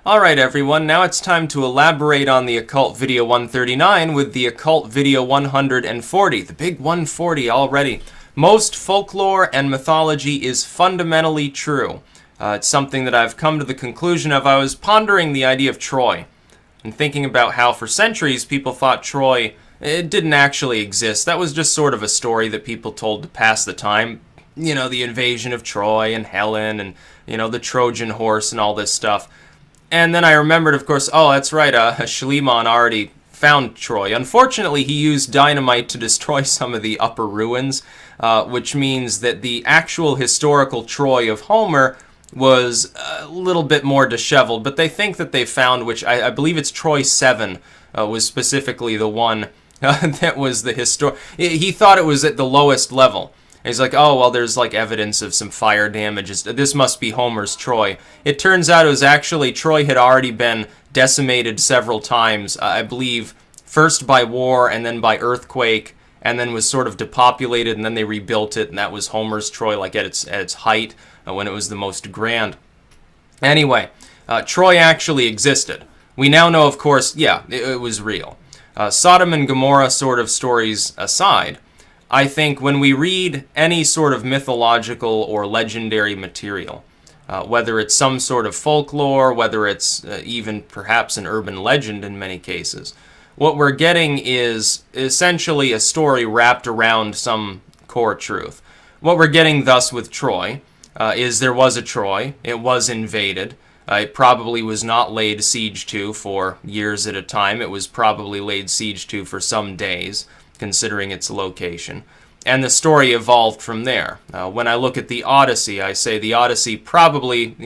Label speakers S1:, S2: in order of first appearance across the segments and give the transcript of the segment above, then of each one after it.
S1: Alright everyone, now it's time to elaborate on the Occult video 139 with the Occult video 140. The big 140 already. Most folklore and mythology is fundamentally true. It's something that I've come to the conclusion of. I was pondering the idea of Troy and thinking about how for centuries people thought Troy it didn't actually exist. That was just sort of a story that people told to pass the time. You know, the invasion of Troy and Helen and, you know, the Trojan horse and all this stuff. And then I remembered, of course, oh, that's right, Schliemann already found Troy. Unfortunately, he used dynamite to destroy some of the upper ruins, which means that the actual historical Troy of Homer was a little bit more disheveled. But they think that they found, which I believe it's Troy 7, was specifically the one that was the he thought it was at the lowest level. And he's like, oh, well, there's like evidence of some fire damage. This must be Homer's Troy. It turns out it was actually Troy had already been decimated several times, I believe, first by war and then by earthquake, and then was sort of depopulated, and then they rebuilt it, and that was Homer's Troy, like at its height, when it was the most grand. Anyway, Troy actually existed. We now know, of course, yeah, it was real. Sodom and Gomorrah sort of stories aside, I think when we read any sort of mythological or legendary material, whether it's some sort of folklore, whether it's even perhaps an urban legend in many cases, what we're getting is essentially a story wrapped around some core truth. What we're getting thus with Troy is there was a Troy, it was invaded, it probably was not laid siege to for years at a time, it was probably laid siege to for some days, considering its location. And the story evolved from there. When I look at the Odyssey, I say the Odyssey probably,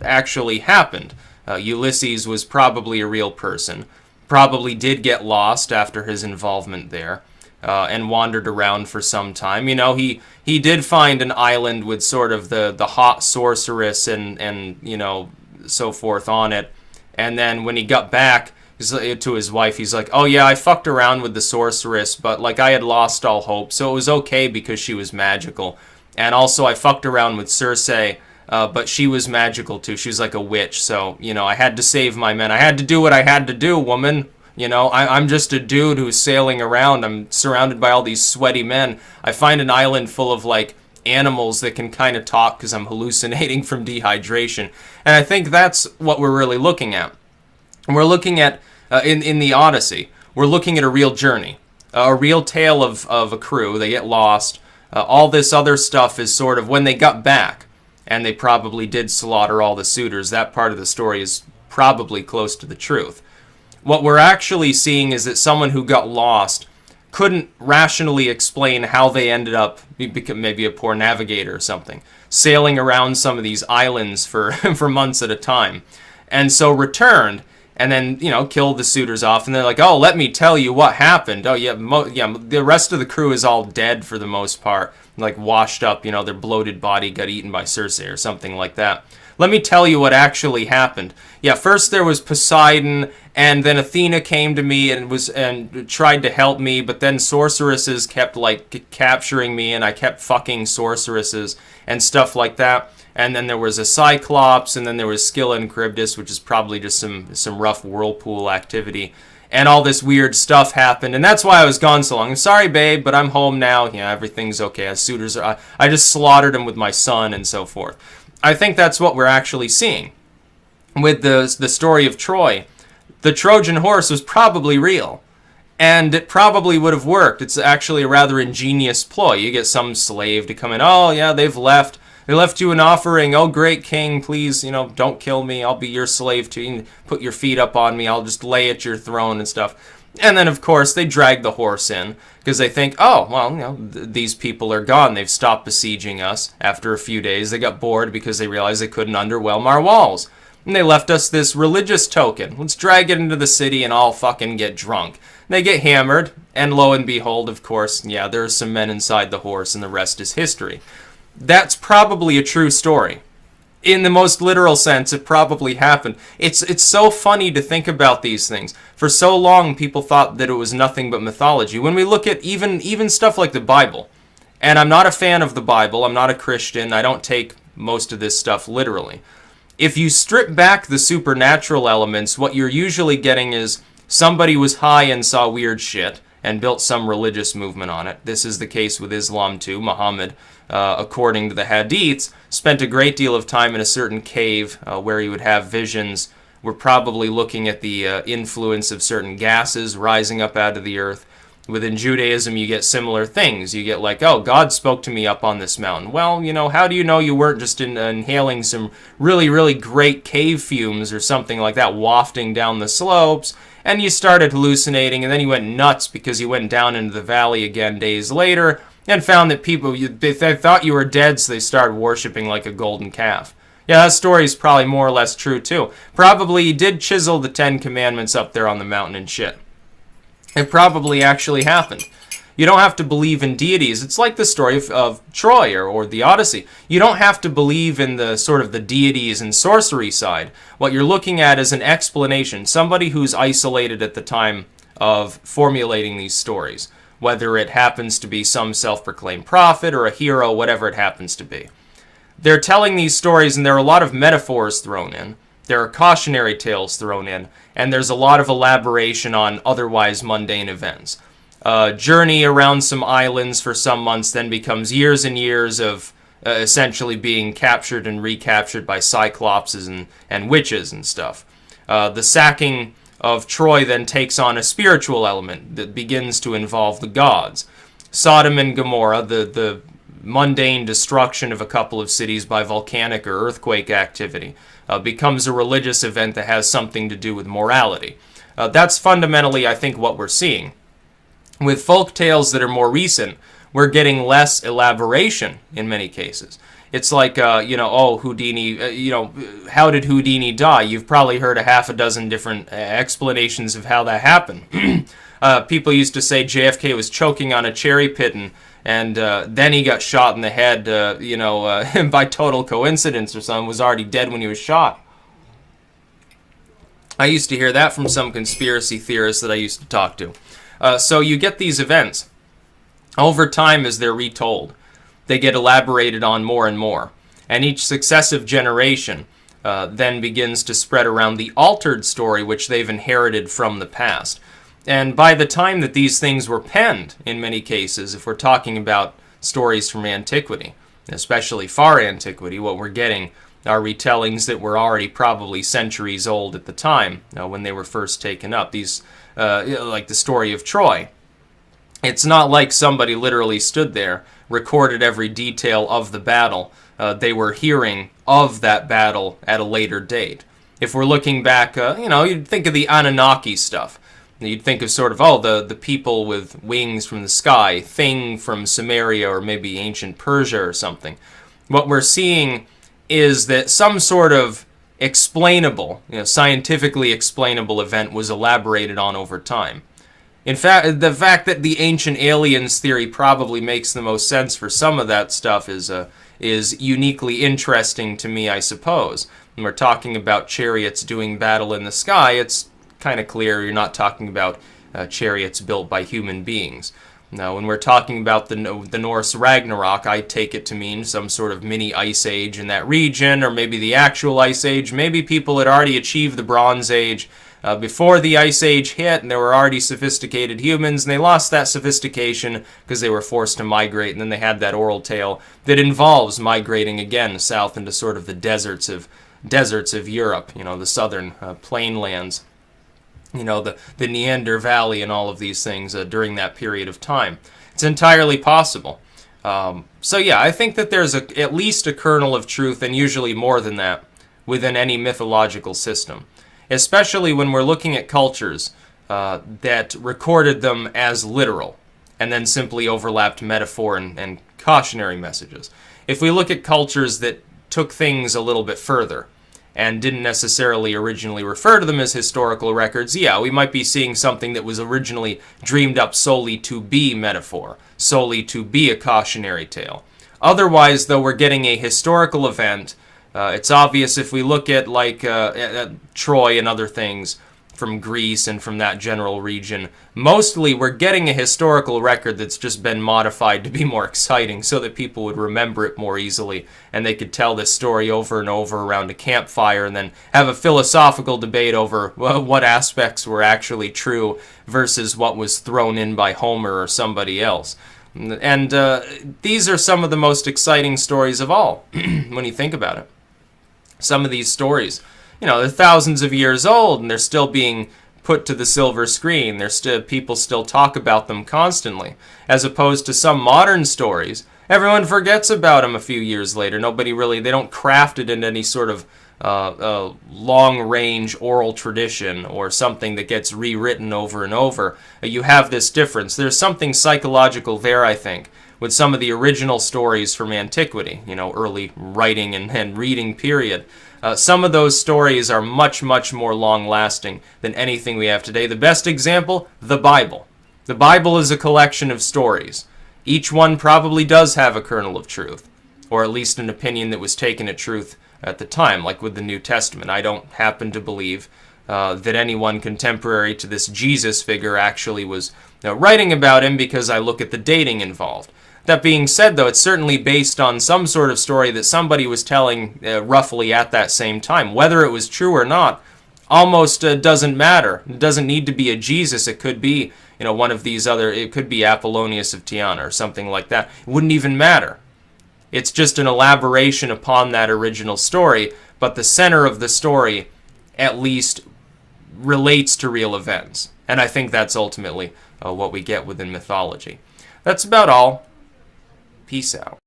S1: actually happened. Ulysses was probably a real person. Probably did get lost after his involvement there, and wandered around for some time. He did find an island with sort of the hot sorceress and so forth on it. And then when he got back to his wife, he's like, oh yeah, I fucked around with the sorceress, but like I had lost all hope, so it was okay because she was magical. And also I fucked around with Circe, but she was magical too. She was like a witch, so, I had to save my men. I had to do what I had to do, woman. I'm just a dude who's sailing around. I'm surrounded by all these sweaty men. I find an island full of, like, animals that can kind of talk because I'm hallucinating from dehydration. And I think that's what we're really looking at. We're looking at, in the Odyssey, we're looking at a real journey, a real tale of a crew. They get lost. All this other stuff is sort of when they got back, and they probably did slaughter all the suitors. That part of the story is probably close to the truth. What we're actually seeing is that someone who got lost couldn't rationally explain how they ended up, maybe a poor navigator or something, sailing around some of these islands for, for months at a time, and so returned. And then, killed the suitors off, and they're like, oh, let me tell you what happened. Oh, yeah, the rest of the crew is all dead for the most part, like washed up, their bloated body got eaten by Circe or something like that. Let me tell you what actually happened. Yeah, first there was Poseidon, and then Athena came to me and tried to help me, but then sorceresses kept, like, capturing me, and I kept fucking sorceresses and stuff like that. And then there was a Cyclops, and then there was Scylla and Charybdis, which is probably just some rough whirlpool activity. And all this weird stuff happened, and that's why I was gone so long. I'm sorry, babe, but I'm home now. Yeah, everything's okay. I just slaughtered them with my son and so forth. I think that's what we're actually seeing. With the story of Troy, the Trojan horse was probably real. And it probably would have worked. It's actually a rather ingenious ploy. You get some slave to come in, oh yeah, they've left. They left you an offering. Oh, great king, please, don't kill me. I'll be your slave too. You can put your feet up on me. I'll just lay at your throne and stuff. And then, of course, they drag the horse in because they think, oh, well, these people are gone. They've stopped besieging us. After a few days, they got bored because they realized they couldn't underwhelm our walls. And they left us this religious token. Let's drag it into the city and all fucking get drunk. They get hammered, and lo and behold, of course, yeah, there are some men inside the horse, and the rest is history. That's probably a true story. In the most literal sense, it probably happened. It's so funny to think about these things. For so long, people thought that it was nothing but mythology. When we look at even stuff like the Bible, and I'm not a fan of the Bible, I'm not a Christian, I don't take most of this stuff literally. If you strip back the supernatural elements, what you're usually getting is somebody was high and saw weird shit and built some religious movement on it. This is the case with Islam too. Muhammad, according to the Hadiths, spent a great deal of time in a certain cave where he would have visions. We're probably looking at the influence of certain gases rising up out of the earth. Within Judaism, you get similar things. You get like, oh, God spoke to me up on this mountain. Well, you know, how do you know you weren't just inhaling some really, really great cave fumes or something like that, wafting down the slopes, and you started hallucinating, and then you went nuts because you went down into the valley again days later and found that people, they thought you were dead, so they started worshiping like a golden calf. Yeah, that story is probably more or less true, too. Probably he did chisel the 10 Commandments up there on the mountain and shit. It probably actually happened. You don't have to believe in deities. It's like the story of Troy or the Odyssey. You don't have to believe in the sort of the deities and sorcery side. What you're looking at is an explanation. Somebody who's isolated at the time of formulating these stories. Whether it happens to be some self-proclaimed prophet or a hero, whatever it happens to be. They're telling these stories and there are a lot of metaphors thrown in. There are cautionary tales thrown in, and there's a lot of elaboration on otherwise mundane events. A journey around some islands for some months then becomes years and years of essentially being captured and recaptured by cyclopses and witches and stuff. The sacking of Troy then takes on a spiritual element that begins to involve the gods. Sodom and Gomorrah, the mundane destruction of a couple of cities by volcanic or earthquake activity, becomes a religious event that has something to do with morality. That's fundamentally, I think, what we're seeing. With folk tales that are more recent, we're getting less elaboration in many cases. It's like, Houdini, how did Houdini die? You've probably heard a half a dozen different explanations of how that happened. People used to say JFK was choking on a cherry pit and then he got shot in the head, by total coincidence or something, was already dead when he was shot. I used to hear that from some conspiracy theorists that I used to talk to. So you get these events. Over time, as they're retold, they get elaborated on more and more. And each successive generation then begins to spread around the altered story which they've inherited from the past. And by the time that these things were penned, in many cases, if we're talking about stories from antiquity, especially far antiquity, what we're getting are retellings that were already probably centuries old at the time when they were first taken up. These, like the story of Troy. It's not like somebody literally stood there, recorded every detail of the battle. They were hearing of that battle at a later date. If we're looking back, you'd think of the Anunnaki stuff. You'd think of sort of, the people with wings from the sky, thing from Sumeria or maybe ancient Persia or something. What we're seeing is that some sort of explainable, scientifically explainable event was elaborated on over time. In fact, the fact that the ancient aliens theory probably makes the most sense for some of that stuff is uniquely interesting to me, I suppose. When we're talking about chariots doing battle in the sky, it's kind of clear you're not talking about chariots built by human beings. Now, when we're talking about the Norse Ragnarok, I take it to mean some sort of mini ice age in that region, or maybe the actual ice age. Maybe people had already achieved the Bronze Age before the ice age hit, and there were already sophisticated humans, and they lost that sophistication because they were forced to migrate, and then they had that oral tale that involves migrating again south into sort of the deserts of Europe, the southern plainlands. The Neander Valley and all of these things during that period of time. It's entirely possible. I think that there's at least a kernel of truth, and usually more than that, within any mythological system. Especially when we're looking at cultures that recorded them as literal, and then simply overlapped metaphor and cautionary messages. If we look at cultures that took things a little bit further, and didn't necessarily originally refer to them as historical records, we might be seeing something that was originally dreamed up solely to be metaphor, solely to be a cautionary tale. Otherwise, though, we're getting a historical event. It's obvious if we look at, at Troy and other things, from Greece and from that general region. Mostly we're getting a historical record that's just been modified to be more exciting so that people would remember it more easily and they could tell this story over and over around a campfire and then have a philosophical debate over what aspects were actually true versus what was thrown in by Homer or somebody else. And these are some of the most exciting stories of all when you think about it. Some of these stories, they're thousands of years old and they're still being put to the silver screen. People still talk about them constantly, as opposed to some modern stories. Everyone forgets about them a few years later. They don't craft it into any sort of long-range oral tradition or something that gets rewritten over and over. You have this difference. There's something psychological there, I think, with some of the original stories from antiquity, early writing and reading period. Some of those stories are much, much more long-lasting than anything we have today. The best example, the Bible. The Bible is a collection of stories. Each one probably does have a kernel of truth, or at least an opinion that was taken at truth at the time, like with the New Testament. I don't happen to believe that anyone contemporary to this Jesus figure actually was writing about him, because I look at the dating involved. That being said, though, it's certainly based on some sort of story that somebody was telling roughly at that same time. Whether it was true or not almost doesn't matter. It doesn't need to be a Jesus. It could be, one of these other, it could be Apollonius of Tyana or something like that. It wouldn't even matter. It's just an elaboration upon that original story, but the center of the story at least relates to real events. And I think that's ultimately what we get within mythology. That's about all. Peace out.